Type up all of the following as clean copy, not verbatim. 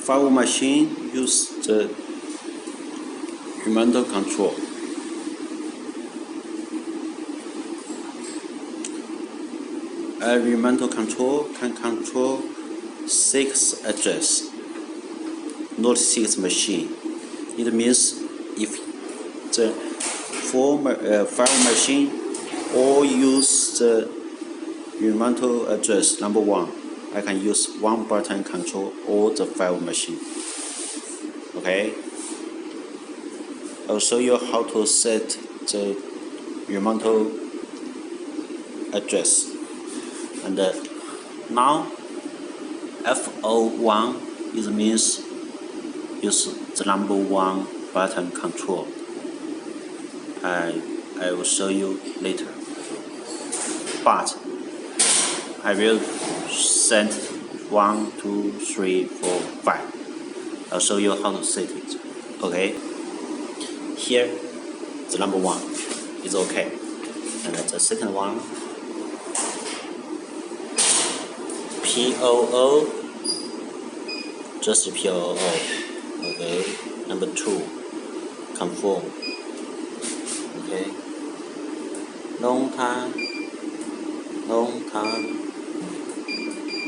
File machine use the remote control. A remote control can control 6 addresses, not 6 machines. It means if the file machine all use the remote address number 1, I can use one button control all the file machine. Okay, I'll show you how to set the remote address. And now F01 is means use the number 1 button control. I will show you later. But I will send 1, 2, 3, 4, 5. I'll show you how to set it. Okay. Here, the number 1 is okay, and the second one, POO, just POO. Okay. Number 2, confirm. Okay. Long time.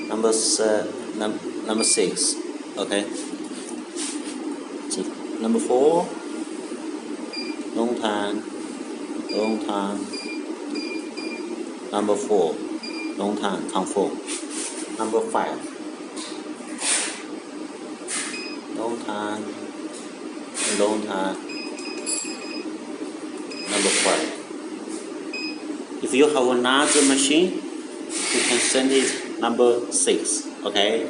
Number 6. Okay. So, number 4. Long time. Number 4. Long time. Confirm. Number 5. Long time. Number 5. If you have another machine, you can send it number 6. Okay.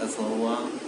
F01.